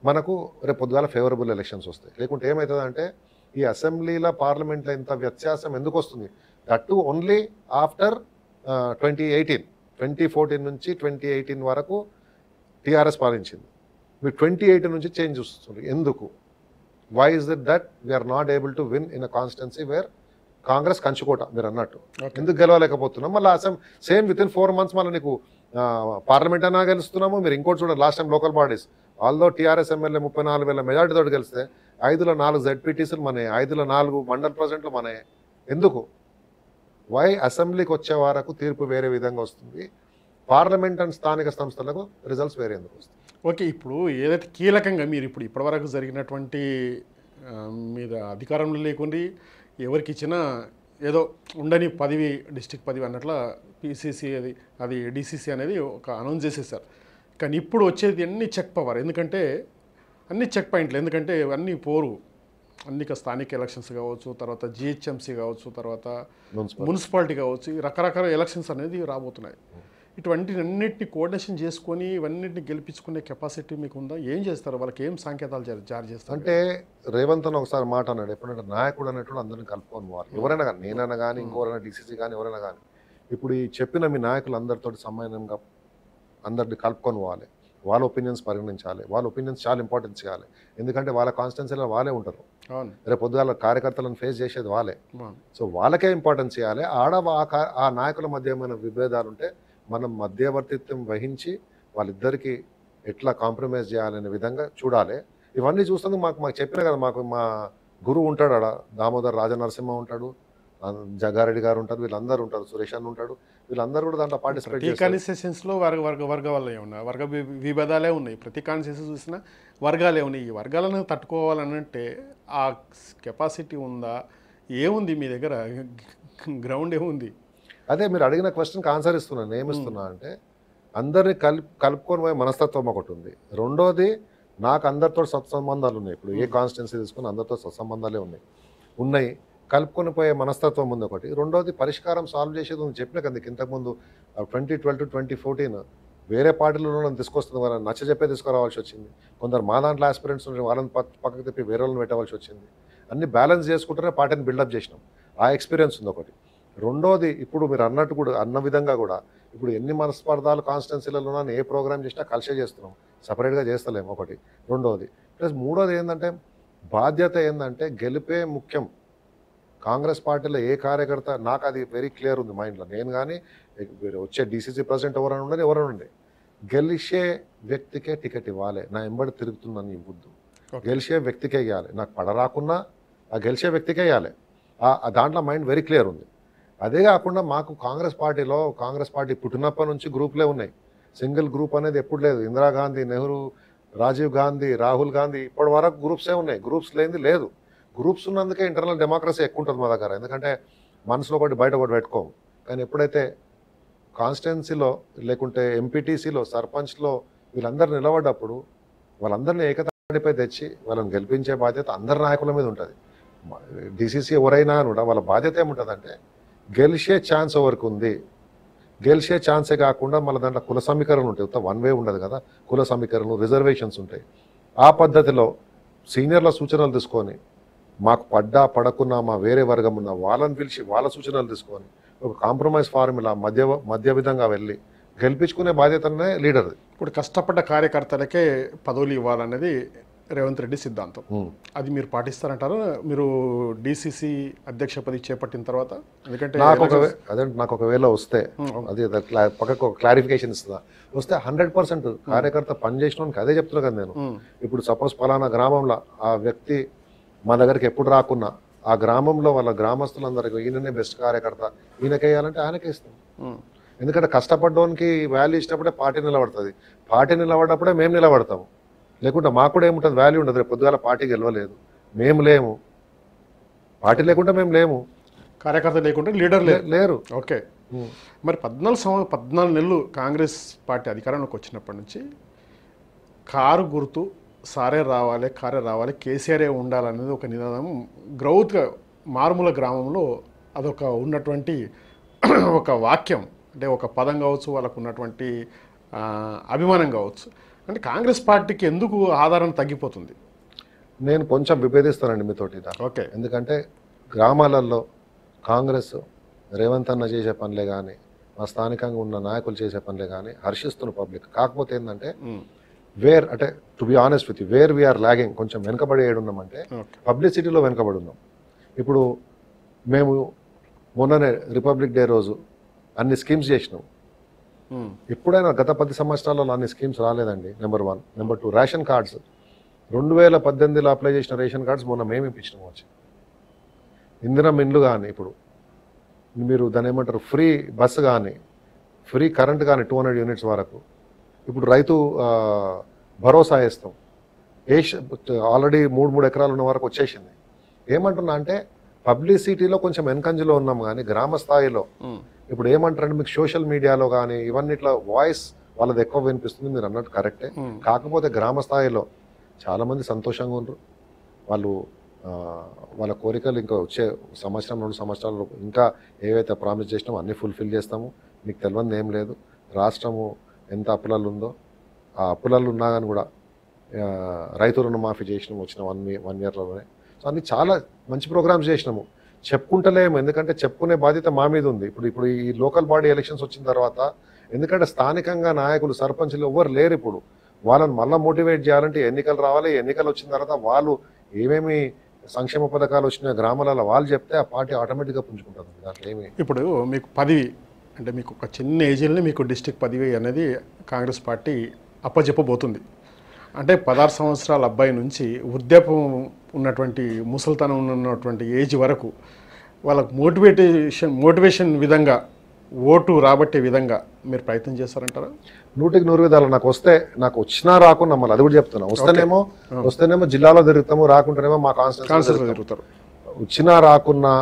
మనకు రేపు పొద్దుగాల ఫేవరబుల్ ఎలక్షన్స్ వస్తాయి. లేకుంటే ఏమవుతుందంటే ఈ అసెంబ్లీలో పార్లమెంట్లో ఇంత వ్యత్యాసం ఎందుకు వస్తుంది? దట్ ఓన్లీ ఆఫ్టర్ 2014 నుంచి 2018 వరకు టీఆర్ఎస్ పాలించింది. మీరు 2018 నుంచి చేంజ్ వస్తుంది. ఎందుకు? Why is it that we are not able to win in a constituency where Congress కంచుకోట మీరు అన్నట్టు ఎందుకు గెలవలేకపోతున్నాం? మళ్ళీ సేమ్ విత్ ఇన్ 4 months మళ్ళీ నీకు పార్లమెంట్ అయినా గెలుస్తున్నాము. మీరు ఇంకోటి చూడండి, last time local bodies although TRS MLA 34,000 majority తోటి గెలిస్తే 5లో 4 జెడ్పీటీసీలు మనయే, 5లో 4 మండల్ ప్రెసిడెంట్లు మనయే. ఎందుకు? వై అసెంబ్లీకి వచ్చే వరకు తీర్పు వేరే విధంగా వస్తుంది, పార్లమెంట్ అండ్ స్థానిక సంస్థలకు రిజల్ట్స్ వేరే ఎందుకు వస్తుంది? ఓకే, ఇప్పుడు ఏదైతే కీలకంగా మీరు ఇప్పటివరకు జరిగినటువంటి మీద అధికారంలో లేకుండా ఎవరికి ఇచ్చినా ఏదో ఉండని పదవి డిస్ట్రిక్ట్ పదవి అన్నట్ల పిసిసి అది డిసిసి అనేది ఒక అనౌన్స్ చేసేసారు. కానీ ఇప్పుడు వచ్చేది అన్ని చెక్ పవర్, ఎందుకంటే అన్ని చెక్ పాయింట్లు, ఎందుకంటే అన్నీ పోరు అన్ని స్థానిక ఎలక్షన్స్ కావచ్చు, తర్వాత జిహెచ్ఎంసీ కావచ్చు, తర్వాత మున్సిపాలిటీ కావచ్చు, రకరకాల ఎలక్షన్స్ అనేది రాబోతున్నాయి. ఇటువంటి అన్నింటినీ కోఆర్డినేషన్ చేసుకొని ఇవన్నింటిని గెలిపించుకునే కెపాసిటీ మీకు ఉందా? ఏం చేస్తారు? వాళ్ళకి ఏం సంకేతాలు జారీ చేస్తారు? అంటే రేవంత్ అని ఒకసారి మాట అన్నాడు, ఎప్పుడంటే నాయకుడు అనేటువంటి అందరిని కలుపుకొని పోవాలి. ఎవరైనా కానీ, నేనైనా కానీ, ఇంకోరైనా డిసిసి కానీ, ఎవరైనా కానీ ఇప్పుడు ఈ చెప్పిన మీ నాయకులు అందరితో సమానంగా అందరిని కలుపుకొని పోవాలి. వాళ్ళ ఒపీనియన్స్ పరిగణించాలి. వాళ్ళ ఒపీనియన్స్ చాలా ఇంపార్టెన్స్ చేయాలి. ఎందుకంటే వాళ్ళ కాన్స్టిట్యున్సీలో వాళ్ళే ఉంటారు, రేపు పొద్దుగాల కార్యకర్తలను ఫేస్ చేసేది వాళ్ళే. సో వాళ్ళకే ఇంపార్టెన్స్ చేయాలి. ఆ నాయకుల మధ్య ఏమైనా విభేదాలు ఉంటే మనం మధ్యవర్తిత్వం వహించి వాళ్ళిద్దరికి ఎట్లా కాంప్రమైజ్ చేయాలనే విధంగా చూడాలి. ఇవన్నీ చూస్తుంది మాకు చెప్పిన కదా, మా గురువు ఉంటాడు ఆడ, దామోదర్ రాజనరసింహ ఉంటాడు, జగ్గారెడ్డి గారు ఉంటారు, వీళ్ళందరూ ఉంటారు, సురేష్ అన్న ఉంటాడు, వీళ్ళందరూ కూడా దాంట్లో పార్టిసిపేట్ చేస్తారు. కాన్స్టిట్యూషన్స్లో వర్గాలే ఉన్నాయి, వర్గ విభేదాలే ఉన్నాయి. ప్రతి కాన్స్టిట్యూషన్ చూసినా వర్గాలే ఉన్నాయి. ఈ వర్గాలను తట్టుకోవాలనంటే ఆ కెపాసిటీ ఉందా? ఏముంది మీ దగ్గర? గ్రౌండ్ ఏముంది? అదే మీరు అడిగిన క్వశ్చన్కి ఆన్సర్ ఇస్తున్నాను. ఏమిస్తున్నా అంటే అందరినీ కలుపుకొని పోయే మనస్తత్వం ఒకటి ఉంది. రెండోది నాకు అందరితో సత్సంబంధాలు ఉన్నాయి. ఇప్పుడు ఏ కాన్స్టిట్యున్సీ తీసుకుని అందరితో సత్సంబంధాలే ఉన్నాయి, కలుపుకొని పోయే మనస్తత్వం ఉంది ఒకటి. రెండోది పరిష్కారం సాల్వ్ చేసేది ఉంది. చెప్పిన కదా ఇంతకుముందు 2012 to 2014 వేరే పార్టీలలో తీసుకొస్తుంది, వాళ్ళని నచ్చ చెప్పే తీసుకురావాల్సి వచ్చింది. కొందరు మా దాంట్లో ఆస్పిరెంట్స్ ఉంటే వాళ్ళని పక్కకు తిప్పి వేరే వాళ్ళని పెట్టవలసి వచ్చింది. అన్ని బ్యాలెన్స్ చేసుకుంటేనే పార్టీని బిల్డప్ చేసినాం. ఆ ఎక్స్పీరియన్స్ ఉంది ఒకటి. రెండోది ఇప్పుడు మీరు అన్నట్టు కూడా అన్న విధంగా కూడా ఇప్పుడు ఎన్ని మనస్పర్ధాలు కాన్స్టిట్యున్సీలలో ఏ ప్రోగ్రామ్ చేసినా కలిసే చేస్తున్నాం, సపరేట్గా చేస్తలేము ఒకటి. రెండోది ప్లస్ మూడోది ఏంటంటే బాధ్యత ఏంటంటే గెలిపే ముఖ్యం. కాంగ్రెస్ పార్టీలో ఏ కార్యకర్త, నాకు అది వెరీ క్లియర్ ఉంది మైండ్లో. నేను కానీ వచ్చే డీసీసీ ప్రెసిడెంట్ ఎవరైనా ఉండే గెలిచే వ్యక్తికే టికెట్ ఇవ్వాలి. నా ఎంబడి తిరుగుతుందని ఇవ్వద్దు, గెలిచే వ్యక్తికే ఇవ్వాలి. నాకు పడరాకున్నా ఆ గెలిచే వ్యక్తికే ఇవ్వాలి. దాంట్లో మైండ్ వెరీ క్లియర్ ఉంది. అదే కాకుండా మాకు కాంగ్రెస్ పార్టీ పుట్టినప్పటి నుంచి గ్రూప్లే ఉన్నాయి. సింగిల్ గ్రూప్ అనేది ఎప్పుడు లేదు. ఇందిరాగాంధీ, నెహ్రూ, రాజీవ్ గాంధీ, రాహుల్ గాంధీ ఇప్పటి వరకు గ్రూప్సే ఉన్నాయి. గ్రూప్స్ లేనిది లేదు. గ్రూప్స్ ఉన్నందుకే ఇంటర్నల్ డెమోక్రసీ ఎక్కువ ఉంటుంది మా దగ్గర. ఎందుకంటే మనసులో ఒకటి బయట ఒకటి పెట్టుకోము. కానీ ఎప్పుడైతే కాన్స్టిట్యున్సీలో లేకుంటే ఎంపీటీసీలో సర్పంచ్లో వీళ్ళందరూ నిలబడ్డప్పుడు వాళ్ళందరినీ ఏకతాటిపై తెచ్చి వాళ్ళని గెలిపించే బాధ్యత అందరి నాయకుల మీద ఉంటుంది. డీసీసీ ఎవరైనా కూడా వాళ్ళ బాధ్యత ఏముంటుందంటే గెలిచే ఛాన్స్ ఎవరికి ఉంది, గెలిచే ఛాన్సే కాకుండా మళ్ళీ దాంట్లో కుల సమీకరణలు ఉంటాయి. వన్ వే ఉండదు కదా, కుల సమీకరణలు, రిజర్వేషన్స్ ఉంటాయి. ఆ పద్ధతిలో సీనియర్ల సూచనలు తీసుకొని మాకు పడ్డా పడకున్నా మా వేరే వర్గం ఉన్న వాళ్ళని పిలిచి వాళ్ళ సూచనలు తీసుకొని ఒక కాంప్రమైజ్ ఫార్ములా మధ్య విధంగా వెళ్ళి గెలిపించుకునే బాధ్యతనే లీడర్ది. ఇప్పుడు కష్టపడ్డ కార్యకర్తలకే పదవులు ఇవ్వాలనేది రేవంత్ రెడ్డి సిద్ధాంతం. అది మీరు పాటిస్తారంటారు మీరు డిసిసి అధ్యక్ష పదవి చేపట్టిన తర్వాత? ఎందుకంటే నాకు ఒకవేళ వస్తే అది పక్కకు ఒక క్లారిఫికేషన్ ఇస్తుందా, వస్తే 100% కార్యకర్త పనిచేసిన అదే చెప్తున్నా కదా నేను. ఇప్పుడు సపోజ్ పలానా గ్రామంలో ఆ వ్యక్తి మన దగ్గరికి ఎప్పుడు రాకున్నా ఆ గ్రామంలో వాళ్ళ గ్రామస్తులందరికీ ఈయననే బెస్ట్ కార్యకర్త, ఈయనకేయాలంటే ఆయనకే ఇస్తాం. ఎందుకంటే కష్టపడ్డానికి వాల్యూ ఇచ్చినప్పుడే పార్టీ నిలబడుతుంది. పార్టీ నిలబడినప్పుడే మేము నిలబడతాము. లేకుంటే మాకు కూడా ఏముంటుంది, వాల్యూ ఉండదు. రేపు పొద్దుగాల పార్టీ గెలవలేదు, మేము లేము. పార్టీ లేకుంటే మేము లేము, కార్యకర్త లేకుంటే లీడర్ లేరు. ఓకే. మరి 14 నెలలు కాంగ్రెస్ పార్టీ అధికారంలోకి వచ్చినప్పటి నుంచి కారు గుర్తు సారే రావాలి కేసీఆరే ఉండాలనేది ఒక నినాదం గ్రౌత్గా మారుమూల గ్రామంలో అదొక ఉన్నటువంటి ఒక వాక్యం, అంటే ఒక పదం కావచ్చు, వాళ్ళకు ఉన్నటువంటి అభిమానం కావచ్చు. అంటే కాంగ్రెస్ పార్టీకి ఎందుకు ఆధారం తగ్గిపోతుంది? నేను కొంచెం విభేదిస్తానండి మీతోటి. ఓకే. ఎందుకంటే గ్రామాలలో కాంగ్రెస్ రేవంత్ అన్న చేసే పనులే కానీ మా స్థానికంగా ఉన్న నాయకులు చేసే పనులే కానీ హర్షిస్తున్న పబ్లిక్. కాకపోతే ఏంటంటే అంటే to be honest with you, where we are lagging, కొంచెం వెనకబడి ఏడున్నామంటే పబ్లిసిటీలో వెనకబడి ఉన్నాం. ఇప్పుడు మేము మొన్ననే రిపబ్లిక్ డే రోజు అన్ని స్కీమ్స్ చేసినాం. ఎప్పుడైనా గత 10 సంవత్సరాలలో అన్ని స్కీమ్స్ రాలేదండి. నెంబర్ 1. నెంబర్ 2, రేషన్ కార్డ్స్ 2018లో అప్లై చేసిన రేషన్ కార్డ్స్ మొన్న మేము ఇప్పించినాము వచ్చి. ఇందిరం ఇండ్లు కానీ, ఇప్పుడు మీరు దాన్ని ఏమంటారు, ఫ్రీ బస్సు కానీ, ఫ్రీ కరెంట్ కానీ 200 యూనిట్స్ వరకు. ఇప్పుడు రైతు భరోసా వేస్తాం, ఆల్రెడీ 3 ఎకరాలు ఉన్న వరకు వచ్చేసింది. ఏమంటున్నా అంటే పబ్లిసిటీలో కొంచెం వెనకంజలో ఉన్నాం కానీ గ్రామ స్థాయిలో ఇప్పుడు ఏమంటారంటే మీకు సోషల్ మీడియాలో కానీ ఇవన్నిట్లో వాయిస్ వాళ్ళది ఎక్కువ వినిపిస్తుంది. మీరు అన్నట్టు కరెక్టే. కాకపోతే గ్రామ స్థాయిలో చాలామంది సంతోషంగా ఉన్నారు. వాళ్ళు వాళ్ళ కోరికలు ఇంకా వచ్చే 1-2 సంవత్సరాలు ఇంకా ఏవైతే ప్రామిస్ చేసినామో అన్నీ ఫుల్ఫిల్ చేస్తాము. మీకు తెలియదు ఏం లేదు, రాష్ట్రము ఎంత అప్పులలో ఉందో ఆ అప్పులలో ఉన్నా కానీ కూడా రైతు రుణమాఫీ చేసినాము వచ్చిన 1 ఇయర్లోనే. సో అన్ని చాలా మంచి ప్రోగ్రామ్స్ చేసినాము. చెప్పుకుంటలేము, ఎందుకంటే చెప్పుకునే బాధ్యత మా మీద ఉంది. ఇప్పుడు ఈ లోకల్ బాడీ ఎలక్షన్స్ వచ్చిన తర్వాత, ఎందుకంటే స్థానికంగా నాయకులు సర్పంచ్లు ఎవ్వరు లేరు. ఇప్పుడు వాళ్ళని మళ్ళీ మోటివేట్ చేయాలంటే ఎన్నికలు రావాలి. ఎన్నికలు వచ్చిన తర్వాత వాళ్ళు ఏమేమి సంక్షేమ పథకాలు వచ్చిన గ్రామాలలో వాళ్ళు చెప్తే ఆ పార్టీ ఆటోమేటిక్గా పుంజుకుంటుంది. దాంట్లో ఏమి ఇప్పుడు మీకు పదవి అంటే మీకు ఒక చిన్న ఏజ్లోనే మీకు డిస్ట్రిక్ట్ పదవి అనేది కాంగ్రెస్ పార్టీ అప్పచెప్పబోతుంది. అంటే 16 సంవత్సరాల అబ్బాయి నుంచి వృద్ధాప్యం ఉన్నటువంటి ముసలితనం ఉన్నటువంటి ఏజ్ వరకు వాళ్ళకు మోటివేషన్ విధంగా ఓటు రాబట్టే విధంగా మీరు ప్రయత్నం చేస్తారంటారా? 100% విధాలు. నాకు వచ్చినా రాకుండా మళ్ళీ అది కూడా చెప్తున్నా. వస్తేనేమో జిల్లాలో తిరుగుతాము, రాకుంటేనేమో మా కాన్స్టిట్యూన్సీలో తిరుగుతారు. వచ్చినా రాకున్నా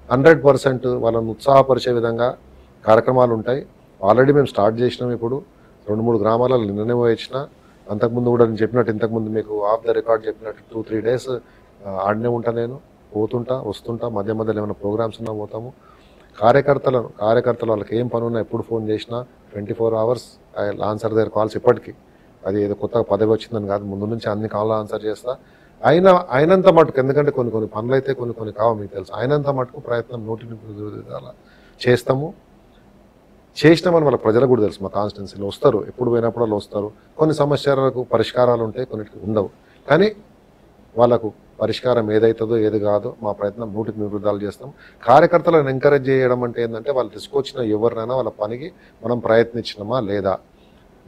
100% వాళ్ళని ఉత్సాహపరిచే విధంగా కార్యక్రమాలు ఉంటాయి. ఆల్రెడీ మేము స్టార్ట్ చేసినాం. ఇప్పుడు 2-3 గ్రామాలలో నిన్ననే వచ్చిన. అంతకుముందు కూడా నేను చెప్పినట్టు ఇంతకుముందు మీకు ఆఫ్ ద రికార్డ్ చెప్పినట్టు 2-3 డేస్ ఆడనే ఉంటా, నేను పోతుంటా వస్తుంటా, మధ్య మధ్యలో ఏమైనా ప్రోగ్రామ్స్ ఉన్నా పోతాము. కార్యకర్తలు వాళ్ళకి ఏం పని ఉన్నా ఎప్పుడు ఫోన్ చేసినా 24 hours I answer their calls. ఇప్పటికీ అది ఏదో కొత్తగా పదవి వచ్చిందని కాదు, ముందు నుంచి అన్ని కాళ్ళు ఆన్సర్ చేస్తా. అయినంత మటుకు, ఎందుకంటే కొన్ని పనులు అయితే కొన్ని కావు మీకు తెలుసు, అయినంత మటుకు ప్రయత్నం 100% చేస్తాము. చేసినామని వాళ్ళ ప్రజలకు కూడా తెలుసు. మా కాన్స్టిట్యున్సీలో వస్తారు, ఎప్పుడు పోయినప్పుడు వస్తారు. కొన్ని సమస్యలకు పరిష్కారాలు ఉంటాయి, కొన్నిటికి ఉండవు. కానీ వాళ్ళకు పరిష్కారం ఏదైతుందో ఏది కాదో మా ప్రయత్నం 100% చేస్తాం. కార్యకర్తలను ఎంకరేజ్ చేయడం అంటే ఏంటంటే వాళ్ళు తీసుకొచ్చిన ఎవరినైనా వాళ్ళ పనికి మనం ప్రయత్నించినామా లేదా,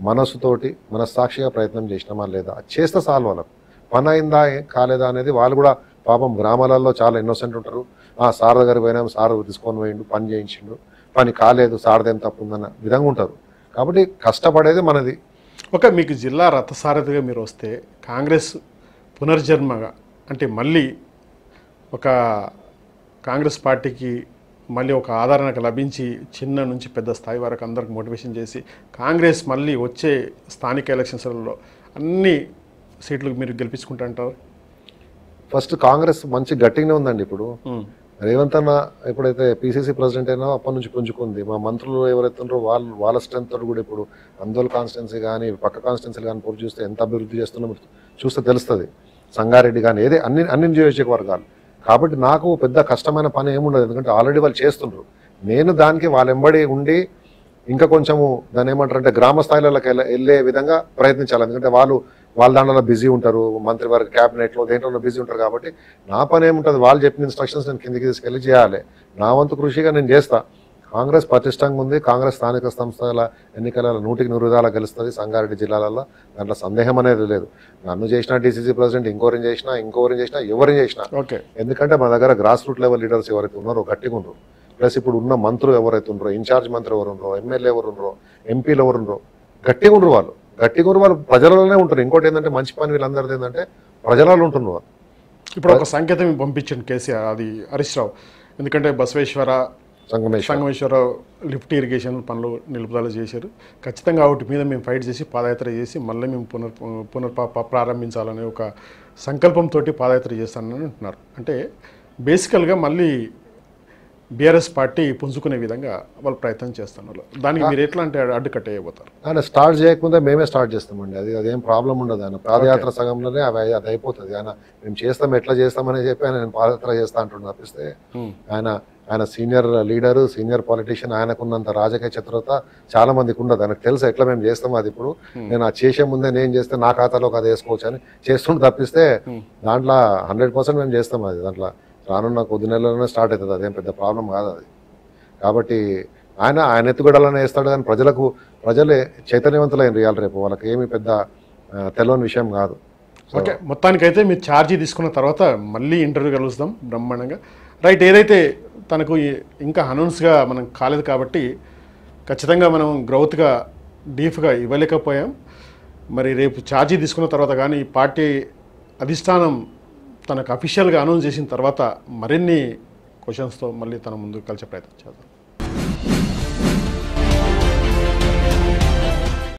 మనసుతోటి మనస్సాక్షిగా ప్రయత్నం చేసినామా లేదా, చేస్తే చాలు. వాళ్ళకు పని అయిందా కాలేదా అనేది వాళ్ళు కూడా పాపం గ్రామాలలో చాలా ఇన్నోసెంట్ ఉంటారు. సార్ దగ్గర పోయినాము, సార్ తీసుకొని పోయిండు, పని చేయించిండు, పని కాలేదు, సార్దేం తప్పు ఉందన్న విధంగా ఉంటారు. కాబట్టి కష్టపడేది మనది. మీకు జిల్లా రథసారథిగా మీరు వస్తే కాంగ్రెస్ పునర్జన్మగా, అంటే మళ్ళీ ఒక కాంగ్రెస్ పార్టీకి మళ్ళీ ఒక ఆదరణకు లభించి చిన్న నుంచి పెద్ద స్థాయి వరకు అందరికి మోటివేషన్ చేసి కాంగ్రెస్ మళ్ళీ వచ్చే స్థానిక ఎలక్షన్స్లలో అన్ని సీట్లు మీరు గెలిపించుకుంటారంటారు? ఫస్ట్ కాంగ్రెస్ మంచి గట్టిగానే ఉందండి. ఇప్పుడు రేవంత్ అన్న ఎప్పుడైతే పిసిసి ప్రెసిడెంట్ అయినా అప్పటి నుంచి పుంజుకుంది. మా మంత్రులు ఎవరైతే ఉన్నారో వాళ్ళ స్ట్రెంత్ తోటి కూడా ఇప్పుడు అందోల్ కాన్స్టిట్యున్సీ కానీ పక్క కాన్స్టిట్యున్సీలు కానీ చూస్తే ఎంత అభివృద్ధి చేస్తున్నామో చూస్తే తెలుస్తుంది. సంగారెడ్డి కానీ అన్ని నియోజకవర్గాలు కాబట్టి నాకు పెద్ద కష్టమైన పని ఏముండదు, ఎందుకంటే ఆల్రెడీ వాళ్ళు చేస్తుండ్రు. నేను దానికి వాళ్ళ వెంబడి ఉండి ఇంకా కొంచెము దాన్ని ఏమంటారంటే గ్రామ స్థాయిలోకి వెళ్ళే విధంగా ప్రయత్నించాలి. ఎందుకంటే వాళ్ళ దాంట్లో బిజీ ఉంటారు, మంత్రివర్గ క్యాబినెట్లో దేంట్లో బిజీ ఉంటారు. కాబట్టి నా పని ఏముంటుంది, వాళ్ళు చెప్పిన ఇన్స్ట్రక్షన్స్ నేను కిందికి తీసుకెళ్ళి చేయాలి. నా వంతు కృషిగా నేను చేస్తా. కాంగ్రెస్ పటిష్టంగా ఉంది. కాంగ్రెస్ స్థానిక సంస్థల ఎన్నికలలో 100% గెలుస్తుంది సంగారెడ్డి జిల్లాలలో. దాంట్లో సందేహం అనేది లేదు. నన్ను చేసినా, డీసీసీ ప్రెసిడెంట్ ఇంకోరిని చేసినా, ఎవరిని చేసినా. ఓకే. ఎందుకంటే మా దగ్గర గ్రాస్ రూట్ లెవెల్ లీడర్స్ ఎవరైతే ఉన్నారో గట్టిగా ఉండరు. ప్లస్ ఇప్పుడు ఉన్న మంత్రులు ఎవరైతే ఉన్నారో, ఇన్ఛార్జ్ మంత్రి ఎవరు ఉన్నారో, ఎమ్మెల్యే ఎవరు ఉన్నారో, ఎంపీలు ఎవరు ఉన్నారో గట్టిగా ఉండరు. వాళ్ళు ప్రజలలోనే ఉంటారు. ఇంకోటి ఏంటంటే మంచి పని వీళ్ళందరిది ఏంటంటే ప్రజలలో ఉంటున్నారు వాళ్ళు. ఇప్పుడు ఒక సంకేతం పంపించండి కేసీఆర్, అది హరీష్ రావు. ఎందుకంటే బసవేశ్వర సంగమేశ్వరరావు లిఫ్ట్ ఇరిగేషన్ పనులు నిలుపుదల చేశారు. ఖచ్చితంగా వాటి మీద మేము ఫైట్ చేసి పాదయాత్ర చేసి మళ్ళీ మేము ప్రారంభించాలనే ఒక సంకల్పంతో పాదయాత్ర చేస్తానని అంటున్నారు. అంటే బేసికల్గా మళ్ళీ బీఆర్ఎస్ పార్టీ పుంజుకునే విధంగా వాళ్ళు ప్రయత్నం చేస్తున్నారు. దానికి మీరు ఎట్లా అంటే అడ్డుకట్ట అయిపోతారు? ఆయన స్టార్ట్ చేయకముందే మేమే స్టార్ట్ చేస్తామండి. అదేం ప్రాబ్లం ఉండదు. ఆయన పాదయాత్ర సగంలోనే అది అయిపోతుంది. ఆయన మేము చేస్తాం, ఎట్లా చేస్తామని చెప్పి ఆయన నేను పాదయాత్ర చేస్తా అంటున్నా తప్పిస్తే ఆయన సీనియర్ లీడరు, సీనియర్ పాలిటీషియన్, ఆయనకున్నంత రాజకీయ చతురత చాలా మందికి ఉండదు. ఆయనకు తెలుసు ఎట్లా మేము చేస్తాం. అది ఇప్పుడు నేను ఆ చేసే ముందే నేను చేస్తే నా ఖాతాలోకి అది వేసుకోవచ్చు అని చేస్తుంటే తప్పిస్తే దాంట్లో 100% మేము చేస్తాం. అది దాంట్లో రానున్న కొద్ది నెలలోనే స్టార్ట్ అవుతుంది. అదేం పెద్ద ప్రాబ్లం కాదు అది. కాబట్టి ఆయన ఎత్తుగడలనే వేస్తాడు. కానీ ప్రజలే చైతన్యవంతులైన రియాల్ రేపు వాళ్ళకి ఏమి పెద్ద తెలియని విషయం కాదు. ఓకే, మొత్తానికైతే మీరు ఛార్జీ తీసుకున్న తర్వాత మళ్ళీ ఇంటర్వ్యూ కలుస్తాం బ్రహ్మాండంగా. రైట్, ఏదైతే తనకు ఇంకా అనౌన్స్గా మనం కాలేదు కాబట్టి ఖచ్చితంగా మనం గ్రౌత్గా డీప్గా ఇవ్వలేకపోయాం. మరి రేపు ఛార్జీ తీసుకున్న తర్వాత కానీ పార్టీ అధిష్టానం తనకు అఫీషియల్గా అనౌన్స్ చేసిన తర్వాత మరిన్ని క్వశ్చన్స్తో మళ్ళీ తన ముందుకు కలిసే ప్రయత్నం చేద్దాం.